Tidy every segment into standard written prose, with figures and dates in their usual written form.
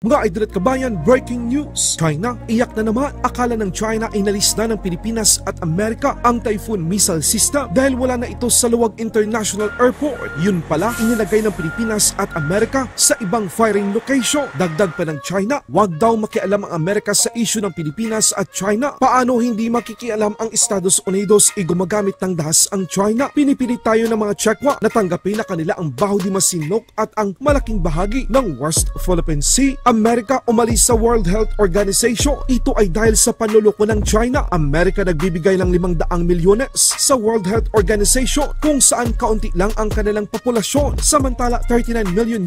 Mga idol at kabayan, breaking news. China, iyak na naman. Akala ng China ay nalis na ng Pilipinas at Amerika ang Typhoon missile system dahil wala na ito sa Luwag International Airport. Yun pala, inilagay ng Pilipinas at Amerika sa ibang firing location. Dagdag pa ng China, wag daw makialam ang Amerika sa issue ng Pilipinas at China. Paano hindi makikialam ang Estados Unidos gumagamit ng dahas ang China? Pinipilit tayo ng mga Chekwa na tanggapin na kanila ang Baho de Masinloc at ang malaking bahagi ng West Philippine Sea. Amerika umalis sa World Health Organization. Ito ay dahil sa panluloko ng China. Amerika nagbibigay ng 500 milyones sa World Health Organization kung saan kaunti lang ang kanilang populasyon. Samantala, $39 million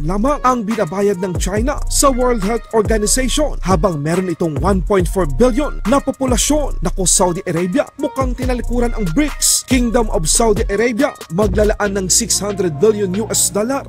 lamang ang binabayad ng China sa World Health Organization habang meron itong 1.4 billion na populasyon. Nako, Saudi Arabia, mukhang tinalikuran ang BRICS. Kingdom of Saudi Arabia maglalaan ng $600 billion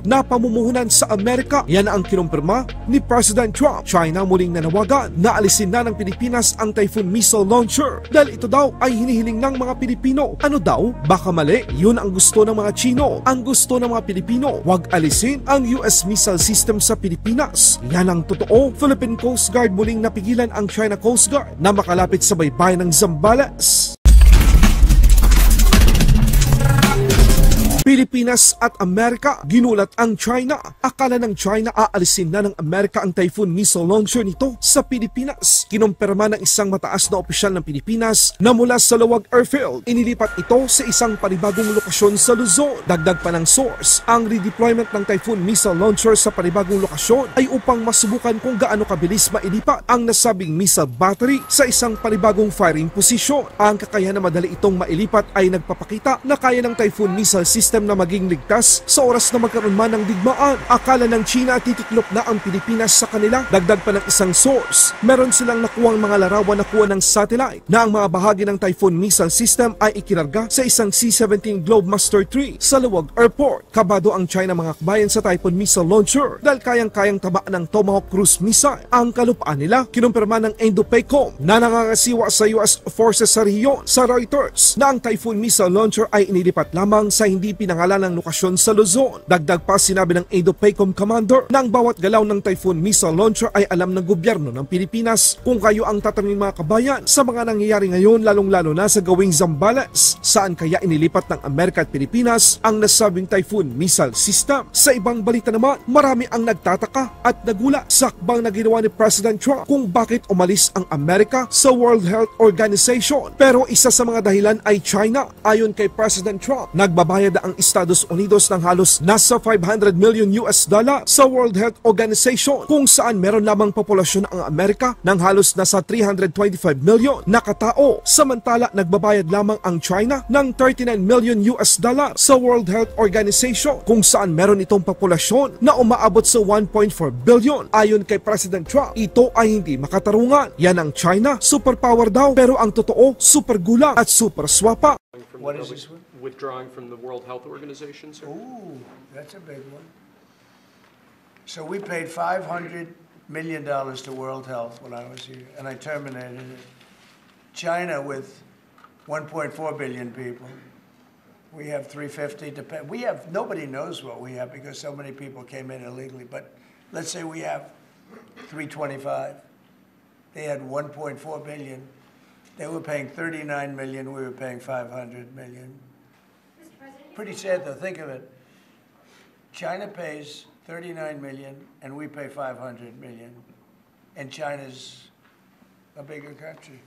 na pamumuhunan sa Amerika. Yan ang kinumpirma ni President Trump. China muling nanawagan na alisin na ng Pilipinas ang Typhoon missile launcher dahil ito daw ay hinihiling ng mga Pilipino. Ano daw? Baka mali. Yun ang gusto ng mga Chino. Ang gusto ng mga Pilipino, wag alisin ang US missile system sa Pilipinas. Yan ang totoo. Philippine Coast Guard muling napigilan ang China Coast Guard na makalapit sa baybayin ng Zambales. Pilipinas at Amerika, ginulat ang China. Akala ng China aalisin na ng Amerika ang Typhoon missile launcher nito sa Pilipinas. Kinumpirma ng isang mataas na opisyal ng Pilipinas na mula sa Luwag Airfield, inilipat ito sa isang panibagong lokasyon sa Luzon. Dagdag pa ng source, ang redeployment ng Typhoon missile launcher sa panibagong lokasyon ay upang masubukan kung gaano kabilis mailipat ang nasabing missile battery sa isang panibagong firing position. Ang kakayahan na madali itong mailipat ay nagpapakita na kaya ng Typhoon missile system na maging ligtas sa oras na magkaroon man ng digmaan. Akala ng China titiklop na ang Pilipinas sa kanila. Dagdag pa ng isang source, meron silang nakuwang mga larawan na kuha ng satellite na ang mga bahagi ng Typhoon missile system ay ikinarga sa isang C-17 Globemaster III sa Luwag Airport. Kabado ang China mga kabayan sa Typhoon missile launcher dahil kayang-kayang tamaan ng Tomahawk cruise missile ang kalupaan nila. Kinumpirma ng Indo-PACOM na nangangasiwa sa US forces sa rehiyon sa Reuters na ang Typhoon missile launcher ay inilipat lamang sa hindi pinangalan ng lokasyon sa Luzon. Dagdag pa, sinabi ng Indo-PACOM commander na ang bawat galaw ng Typhoon missile launcher ay alam ng gobyerno ng Pilipinas. Kung kayo ang tatanungin mga kabayan sa mga nangyayari ngayon, lalong-lalo na sa gawing Zambales, saan kaya inilipat ng Amerika at Pilipinas ang nasabing Typhoon missile system? Sa ibang balita naman, marami ang nagtataka at nagula sa hakbang na ginawa ni President Trump kung bakit umalis ang Amerika sa World Health Organization. Pero isa sa mga dahilan ay China. Ayon kay President Trump, nagbabayad ang Estados Unidos ng halos nasa $500 million sa World Health Organization kung saan meron lamang populasyon ang Amerika ng halos nasa 325 million na katao. Samantala, nagbabayad lamang ang China ng $39 million sa World Health Organization kung saan meron itong populasyon na umaabot sa 1.4 billion. Ayon kay President Trump, ito ay hindi makatarungan. Yan ang China, superpower daw, pero ang totoo, super gulang at super swapa. What is this one? Withdrawing from the World Health Organization, sir? Ooh, that's a big one. So we paid $500 million to World Health when I was here, and I terminated it. China with 1.4 billion people. We have 350 to pay. We have, nobody knows what we have because so many people came in illegally, but let's say we have 325. They had 1.4 billion. They were paying 39 million, we were paying 500 million. Pretty sad though, think of it. China pays 39 million and we pay 500 million. And China's a bigger country.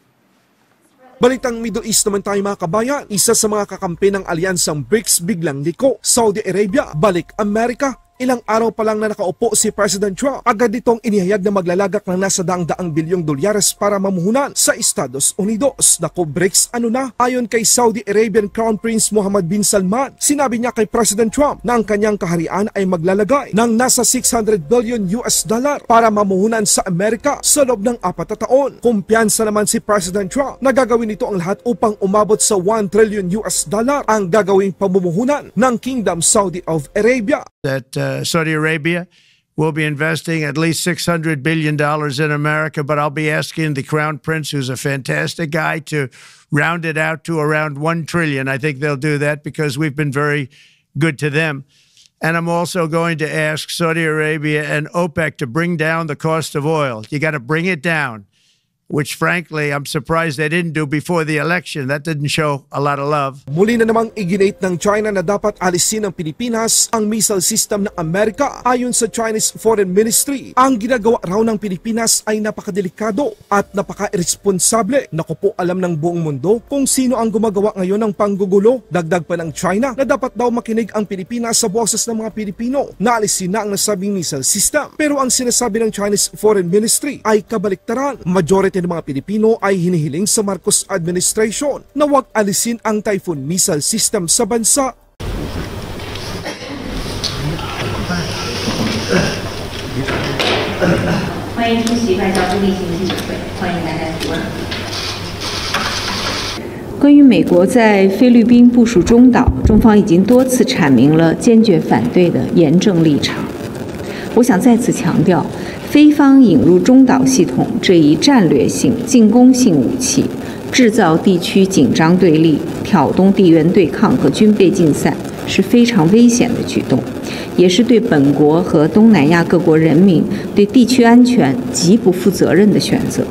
Balitang Middle East naman tayo mga kabayan. Isa sa mga kakampi ng alyansang BRICS biglang liko. Saudi Arabia, balik Amerika. Ilang araw pa lang na nakaupo si President Trump, agad itong inihayag na maglalagak ng nasa daang bilyong dolyares para mamuhunan sa Estados Unidos. Naku, BRICS ano na? Ayon kay Saudi Arabian Crown Prince Mohammed bin Salman, sinabi niya kay President Trump na ang kanyang kaharian ay maglalagay ng nasa $600 billion para mamuhunan sa Amerika sa loob ng 4 na taon. Kumpiyansa naman si President Trump na gagawin ito ang lahat upang umabot sa $1 trillion ang gagawing pamumuhunan ng Kingdom Saudi of Arabia. That Saudi Arabia will be investing at least $600 billion in America, but I'll be asking the Crown Prince, who's a fantastic guy, to round it out to around $1 trillion. I think they'll do that because we've been very good to them. And I'm also going to ask Saudi Arabia and OPEC to bring down the cost of oil. You got to bring it down, which frankly, I'm surprised they didn't do before the election. That didn't show a lot of love. Muli na namang iginate ng China na dapat alisin ng Pilipinas ang missile system ng Amerika. Ayon sa Chinese Foreign Ministry, ang ginagawa raw ng Pilipinas ay napakadelikado at napaka-irresponsable. Naku po, alam ng buong mundo kung sino ang gumagawa ngayon ng panggugulo. Dagdag pa ng China na dapat daw makinig ang Pilipinas sa boses ng mga Pilipino na alisin na ang nasabing missile system. Pero ang sinasabi ng Chinese Foreign Ministry ay kabaliktaran. Majority ng mga Pilipino ay hinihiling sa Marcos administration na huwag alisin ang Typhoon missile system sa bansa.关于美国在菲律宾部署中岛，中方已经多次阐明了坚决反对的严正立场。我想再次强调，菲方引入中导系统这一战略性进攻性武器，制造地区紧张对立，挑动地缘对抗和军备竞赛，是非常危险的举动，也是对本国和东南亚各国人民、对地区安全极不负责任的选择。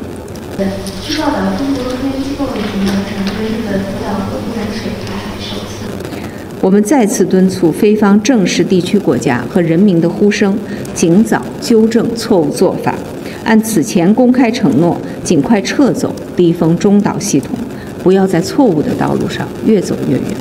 据报道，中国科研机构的评论称，对日本福岛核污染水排海首次。我们再次敦促菲方正视地区国家和人民的呼声，尽早纠正错误做法，按此前公开承诺，尽快撤走低风中导系统，不要在错误的道路上越走越远。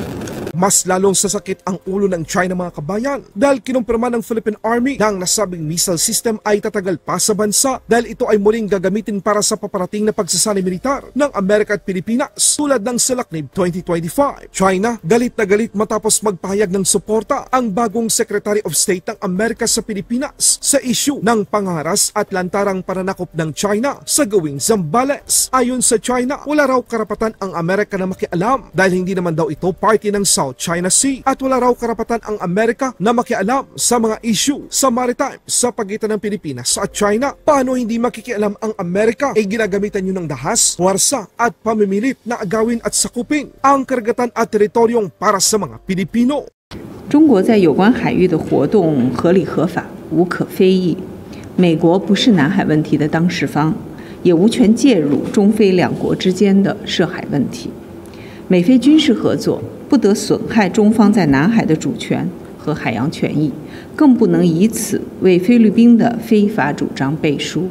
Mas lalong sasakit ang ulo ng China mga kabayan dahil kinumpirma ng Philippine Army na ang nasabing missile system ay tatagal pa sa bansa dahil ito ay muling gagamitin para sa paparating na pagsasani militar ng Amerika at Pilipinas tulad ng Salaknib 2025. China galit na galit matapos magpahayag ng suporta ang bagong Secretary of State ng Amerika sa Pilipinas sa issue ng pangharas at lantarang pananakop ng China sa gawing Zambales. Ayon sa China, wala raw karapatan ang Amerika na makialam dahil hindi naman daw ito party ng South China Sea at wala raw karapatan ang Amerika na makialam sa mga issue sa maritime sa pagitan ng Pilipinas at China. Paano hindi makikialam ang Amerika? Ginagamitan nyo ng dahas, puwersa at pamimilit na agawin at sakupin ang karagatan at teritoryong para sa mga Pilipino. 中国在有关海域的活动合理合法，无可非议。美国不是南海问题的当事方，也无权介入中菲两国之间的涉海问题。美菲军事合作不得损害中方在南海的主权和海洋权益，更不能以此为菲律宾的非法主张背书。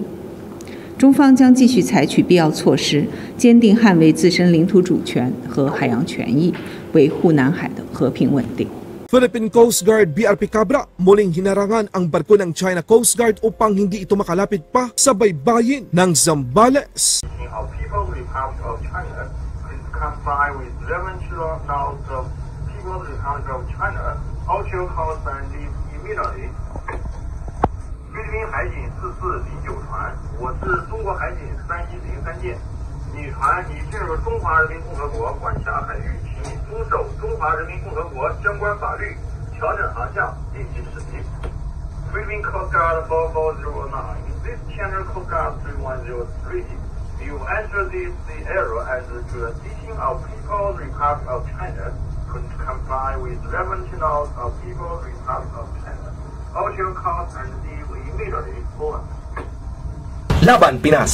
中方将继续采取必要措施，坚定捍卫自身领土主权和海洋权益，维护南海的和平稳定。 Philippine Coast Guard BRP Cabra muling hinarangan ang barko ng China Coast Guard upang hindi ito makalapit pa sa baybayin ng Zambales. Comply with 11 laws of People's Republic of China, offshore coast and leave immediately. 菲律宾海警4409船，我是中国海警3103舰。女船已进入中华人民共和国管辖海域，请遵守中华人民共和国相关法律，调整航向，立即驶离。菲律宾 Coast Guard 4409 ，this Channel Coast Guard 3103. You enter the area as the jurisdiction of People's Republic of China to comply with 11 laws of People's Republic of China. Offshore coast and leave immediately. Laban Pinas.